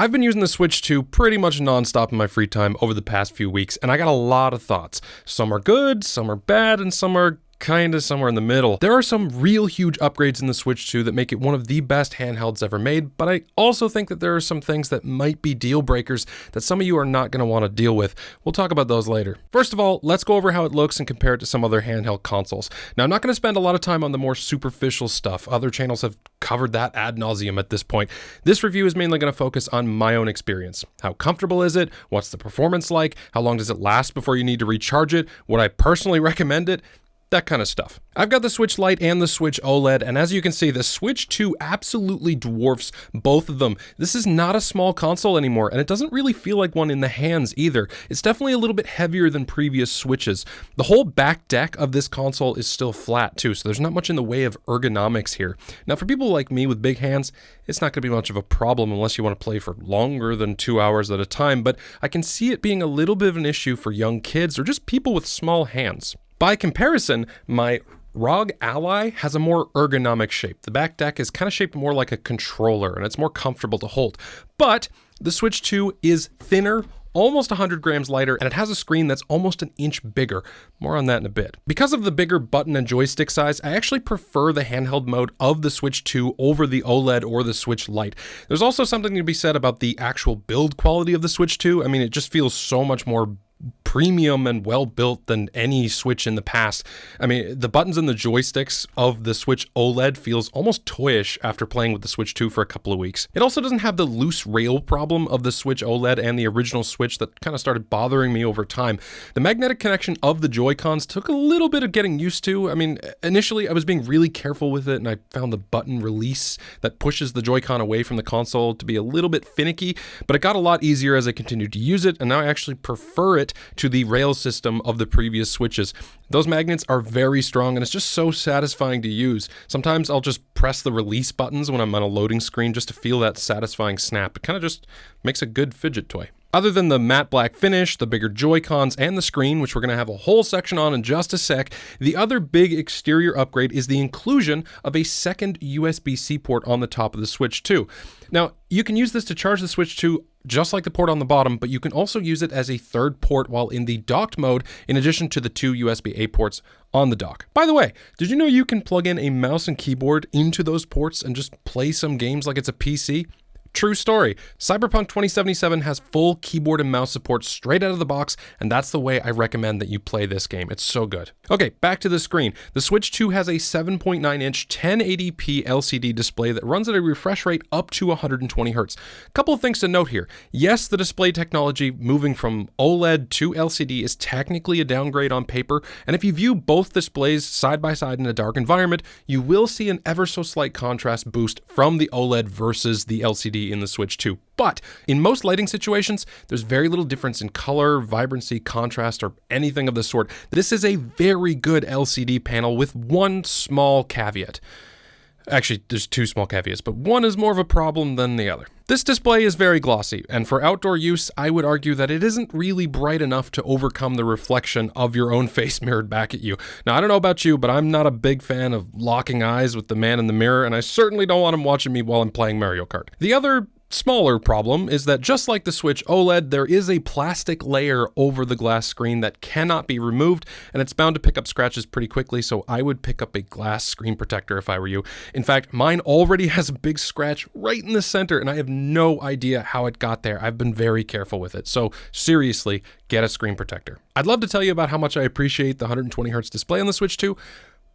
I've been using the Switch 2 pretty much non-stop in my free time over the past few weeks, and I got a lot of thoughts. Some are good, some are bad, and some are kinda somewhere in the middle. There are some real huge upgrades in the Switch 2 that make it one of the best handhelds ever made, but I also think that there are some things that might be deal breakers that some of you are not going to want to deal with. We'll talk about those later. First of all, let's go over how it looks and compare it to some other handheld consoles. Now, I'm not going to spend a lot of time on the more superficial stuff. Other channels have covered that ad nauseum at this point. This review is mainly going to focus on my own experience. How comfortable is it? What's the performance like? How long does it last before you need to recharge it? Would I personally recommend it? That kind of stuff. I've got the Switch Lite and the Switch OLED, and as you can see, the Switch 2 absolutely dwarfs both of them. This is not a small console anymore, and it doesn't really feel like one in the hands either. It's definitely a little bit heavier than previous Switches. The whole back deck of this console is still flat too, so there's not much in the way of ergonomics here. Now, for people like me with big hands, it's not going to be much of a problem unless you want to play for longer than 2 hours at a time, but I can see it being a little bit of an issue for young kids or just people with small hands. By comparison, my ROG Ally has a more ergonomic shape. The back deck is kind of shaped more like a controller, and it's more comfortable to hold. But the Switch 2 is thinner, almost 100 grams lighter, and it has a screen that's almost an inch bigger. More on that in a bit. Because of the bigger button and joystick size, I actually prefer the handheld mode of the Switch 2 over the OLED or the Switch Lite. There's also something to be said about the actual build quality of the Switch 2. I mean, it just feels so much more premium and well built than any Switch in the past. I mean, the buttons and the joysticks of the Switch OLED feels almost toyish after playing with the Switch 2 for a couple of weeks. It also doesn't have the loose rail problem of the Switch OLED and the original Switch that kind of started bothering me over time. The magnetic connection of the Joy-Cons took a little bit of getting used to. I mean, initially I was being really careful with it, and I found the button release that pushes the Joy-Con away from the console to be a little bit finicky, but it got a lot easier as I continued to use it, and now I actually prefer it to the rail system of the previous Switches. Those magnets are very strong, and it's just so satisfying to use. Sometimes I'll just press the release buttons when I'm on a loading screen just to feel that satisfying snap. It kind of just makes a good fidget toy. Other than the matte black finish, the bigger Joy-Cons, and the screen, which we're going to have a whole section on in just a sec, the other big exterior upgrade is the inclusion of a second USB-C port on the top of the Switch 2. Now, you can use this to charge the Switch 2 just like the port on the bottom, but you can also use it as a third port while in the docked mode, in addition to the two USB-A ports on the dock. By the way, did you know you can plug in a mouse and keyboard into those ports and just play some games like it's a PC? True story. Cyberpunk 2077 has full keyboard and mouse support straight out of the box, and that's the way I recommend that you play this game. It's so good. Okay, back to the screen. The Switch 2 has a 7.9-inch 1080p LCD display that runs at a refresh rate up to 120 Hz. A couple of things to note here. Yes, the display technology moving from OLED to LCD is technically a downgrade on paper, and if you view both displays side by side in a dark environment, you will see an ever so slight contrast boost from the OLED versus the LCD in the Switch 2. But in most lighting situations, there's very little difference in color, vibrancy, contrast, or anything of the sort. This is a very good LCD panel with one small caveat. Actually, there's two small caveats, but one is more of a problem than the other. This display is very glossy, and for outdoor use, I would argue that it isn't really bright enough to overcome the reflection of your own face mirrored back at you. Now, I don't know about you, but I'm not a big fan of locking eyes with the man in the mirror, and I certainly don't want him watching me while I'm playing Mario Kart. The other smaller problem is that just like the Switch OLED, there is a plastic layer over the glass screen that cannot be removed, and it's bound to pick up scratches pretty quickly, so I would pick up a glass screen protector if I were you. In fact, mine already has a big scratch right in the center, and I have no idea how it got there. I've been very careful with it, so seriously, get a screen protector. I'd love to tell you about how much I appreciate the 120 Hz display on the Switch 2,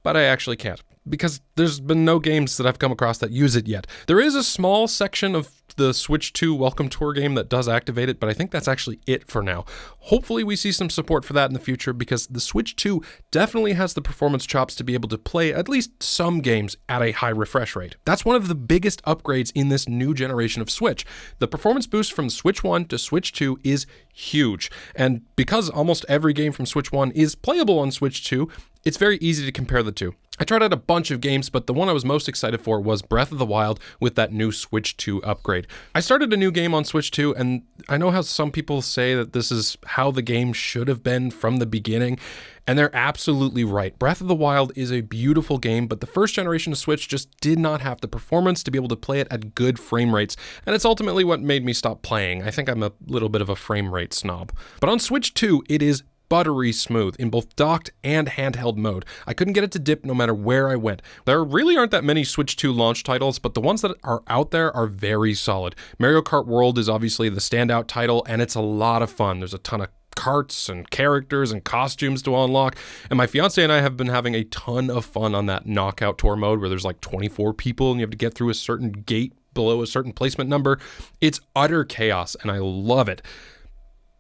but I actually can't, because there's been no games that I've come across that use it yet. There is a small section of the Switch 2 Welcome Tour game that does activate it, but I think that's actually it for now. Hopefully we see some support for that in the future, because the Switch 2 definitely has the performance chops to be able to play at least some games at a high refresh rate. That's one of the biggest upgrades in this new generation of Switch. The performance boost from Switch 1 to Switch 2 is huge, and because almost every game from Switch 1 is playable on Switch 2, It's very easy to compare the two. I tried out a bunch of games, but the one I was most excited for was Breath of the Wild with that new Switch 2 upgrade. I started a new game on Switch 2, and I know how some people say that this is how the game should have been from the beginning, and they're absolutely right. Breath of the Wild is a beautiful game, but the first generation of Switch just did not have the performance to be able to play it at good frame rates, and it's ultimately what made me stop playing. I think I'm a little bit of a frame rate snob. But on Switch 2, it is buttery smooth in both docked and handheld mode. I couldn't get it to dip no matter where I went. There really aren't that many Switch 2 launch titles, but the ones that are out there are very solid. Mario Kart World is obviously the standout title, and it's a lot of fun. There's a ton of carts and characters and costumes to unlock, and my fiance and I have been having a ton of fun on that knockout tour mode where there's like 24 people and you have to get through a certain gate below a certain placement number. It's utter chaos, and I love it.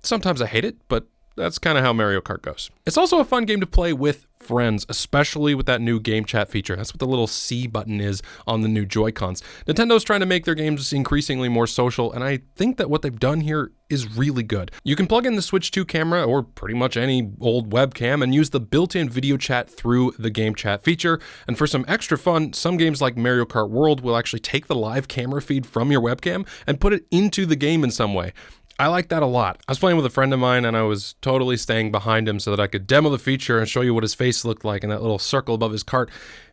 Sometimes I hate it, but that's kind of how Mario Kart goes. It's also a fun game to play with friends, especially with that new game chat feature. That's what the little C button is on the new Joy-Cons. Nintendo's trying to make their games increasingly more social, and I think that what they've done here is really good. You can plug in the Switch 2 camera, or pretty much any old webcam, and use the built-in video chat through the game chat feature. And for some extra fun, some games like Mario Kart World will actually take the live camera feed from your webcam and put it into the game in some way. I like that a lot. I was playing with a friend of mine, and I was totally staying behind him so that I could demo the feature and show you what his face looked like in that little circle above his cart.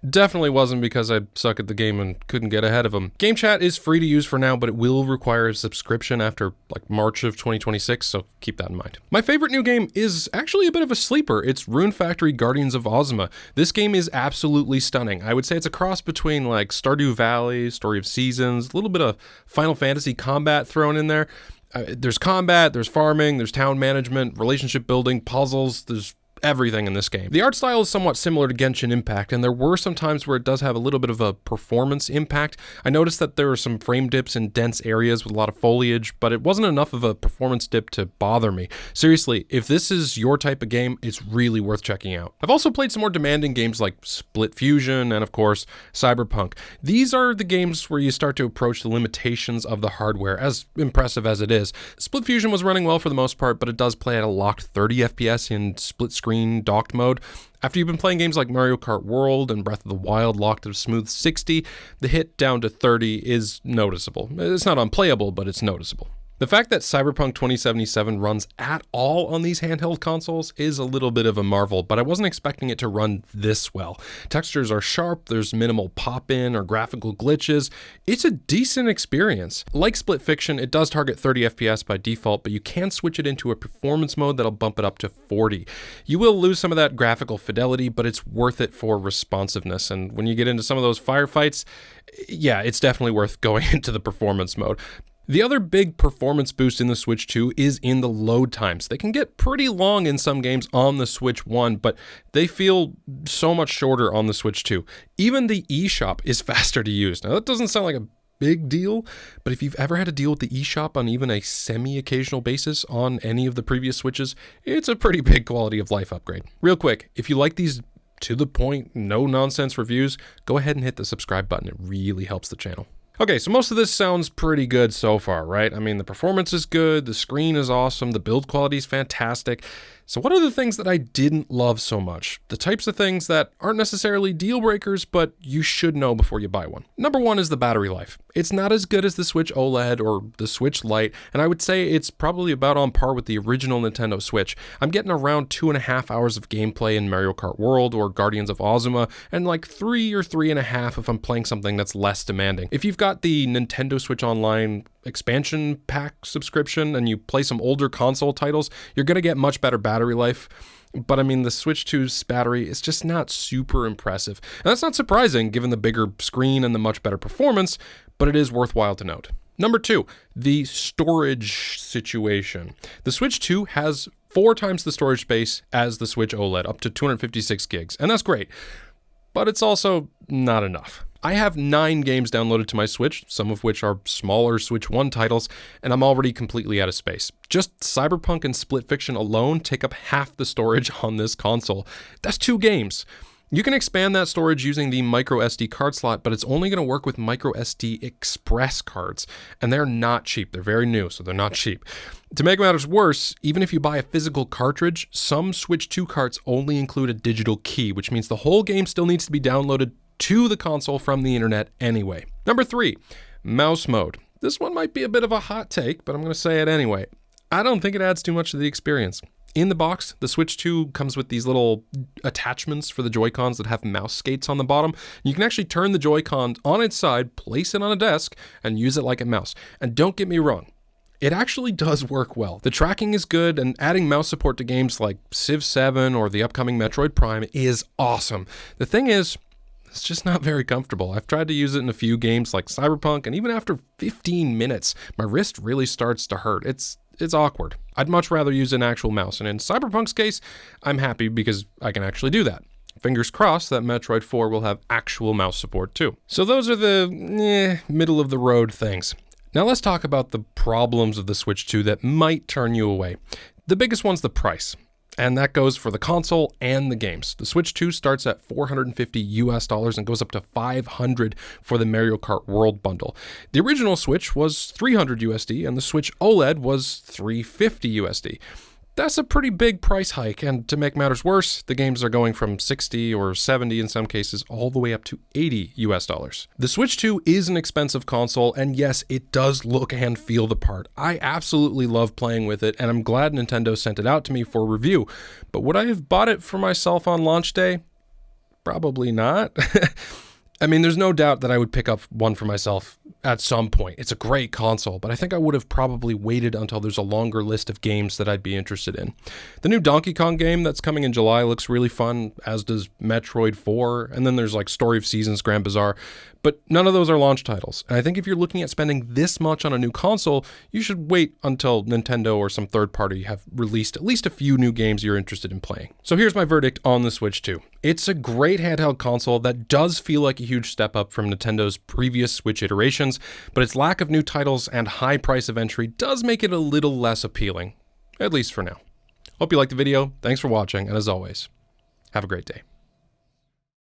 Definitely wasn't because I suck at the game and couldn't get ahead of him. Game chat is free to use for now, but it will require a subscription after like March of 2026, so keep that in mind. My favorite new game is actually a bit of a sleeper. It's Rune Factory Guardians of Ozma. This game is absolutely stunning. I would say it's a cross between like Stardew Valley, Story of Seasons, a little bit of Final Fantasy combat thrown in there. There's combat, there's farming, there's town management, relationship building, puzzles, there's everything in this game. The art style is somewhat similar to Genshin Impact, and there were some times where it does have a little bit of a performance impact. I noticed that there were some frame dips in dense areas with a lot of foliage, but it wasn't enough of a performance dip to bother me. Seriously, if this is your type of game, it's really worth checking out. I've also played some more demanding games like Split Fusion and, of course, Cyberpunk. These are the games where you start to approach the limitations of the hardware, as impressive as it is. Split Fusion was running well for the most part, but it does play at a locked 30 FPS in split screen docked mode. After you've been playing games like Mario Kart World and Breath of the Wild locked at a smooth 60, the hit down to 30 is noticeable. It's not unplayable, but it's noticeable. The fact that Cyberpunk 2077 runs at all on these handheld consoles is a little bit of a marvel, but I wasn't expecting it to run this well. Textures are sharp, there's minimal pop-in or graphical glitches. It's a decent experience. Like Split Fiction, it does target 30 FPS by default, but you can switch it into a performance mode that'll bump it up to 40. You will lose some of that graphical fidelity, but it's worth it for responsiveness, and when you get into some of those firefights, yeah, it's definitely worth going into the performance mode. The other big performance boost in the Switch 2 is in the load times. They can get pretty long in some games on the Switch 1, but they feel so much shorter on the Switch 2. Even the eShop is faster to use. Now, that doesn't sound like a big deal, but if you've ever had to deal with the eShop on even a semi-occasional basis on any of the previous Switches, it's a pretty big quality of life upgrade. Real quick, if you like these to the point, no nonsense reviews, go ahead and hit the subscribe button. It really helps the channel. Okay, so most of this sounds pretty good so far, right? I mean, the performance is good, the screen is awesome, the build quality is fantastic. So what are the things that I didn't love so much? The types of things that aren't necessarily deal breakers, but you should know before you buy one. Number one is the battery life. It's not as good as the Switch OLED or the Switch Lite, and I would say it's probably about on par with the original Nintendo Switch. I'm getting around 2.5 hours of gameplay in Mario Kart World or Guardians of Ozma, and like 3 or 3.5 if I'm playing something that's less demanding. If you've got the Nintendo Switch Online expansion pack subscription and you play some older console titles, you're going to get much better battery life. But I mean, the Switch 2's battery is just not super impressive. And that's not surprising given the bigger screen and the much better performance, but it is worthwhile to note. Number two, the storage situation. The Switch 2 has 4 times the storage space as the Switch OLED, up to 256 gigs, and that's great. But it's also not enough. I have 9 games downloaded to my Switch, some of which are smaller Switch 1 titles, and I'm already completely out of space. Just Cyberpunk and Split Fiction alone take up half the storage on this console. That's 2 games. You can expand that storage using the micro SD card slot, but it's only going to work with micro SD Express cards, and they're not cheap. They're very new, so they're not cheap. To make matters worse, even if you buy a physical cartridge, some Switch 2 carts only include a digital key, which means the whole game still needs to be downloaded to the console from the internet anyway. Number 3, mouse mode. This one might be a bit of a hot take, but I'm going to say it anyway. I don't think it adds too much to the experience. In the box, the Switch 2 comes with these little attachments for the Joy-Cons that have mouse skates on the bottom. You can actually turn the Joy-Con on its side, place it on a desk, and use it like a mouse. And don't get me wrong, it actually does work well. The tracking is good, and adding mouse support to games like Civ 7 or the upcoming Metroid Prime is awesome. The thing is, it's just not very comfortable. I've tried to use it in a few games like Cyberpunk, and even after 15 minutes, my wrist really starts to hurt. It's awkward. I'd much rather use an actual mouse, and in Cyberpunk's case, I'm happy because I can actually do that. Fingers crossed that Metroid 4 will have actual mouse support too. So those are the middle of the road things. Now let's talk about the problems of the Switch 2 that might turn you away. The biggest one's the price. And that goes for the console and the games. The Switch 2 starts at $450 and goes up to $500 for the Mario Kart World Bundle. The original Switch was $300 and the Switch OLED was $350. That's a pretty big price hike, and to make matters worse, the games are going from $60 or $70 in some cases all the way up to $80. The Switch 2 is an expensive console, and yes, it does look and feel the part. I absolutely love playing with it, and I'm glad Nintendo sent it out to me for review. But would I have bought it for myself on launch day? Probably not. I mean, there's no doubt that I would pick up one for myself at some point. It's a great console, but I think I would have probably waited until there's a longer list of games that I'd be interested in. The new Donkey Kong game that's coming in July looks really fun, as does Metroid 4, and then there's like Story of Seasons, Grand Bazaar, but none of those are launch titles. And I think if you're looking at spending this much on a new console, you should wait until Nintendo or some third party have released at least a few new games you're interested in playing. So here's my verdict on the Switch 2. It's a great handheld console that does feel like a huge step up from Nintendo's previous Switch iterations, but its lack of new titles and high price of entry does make it a little less appealing, at least for now. Hope you liked the video, thanks for watching, and as always, have a great day.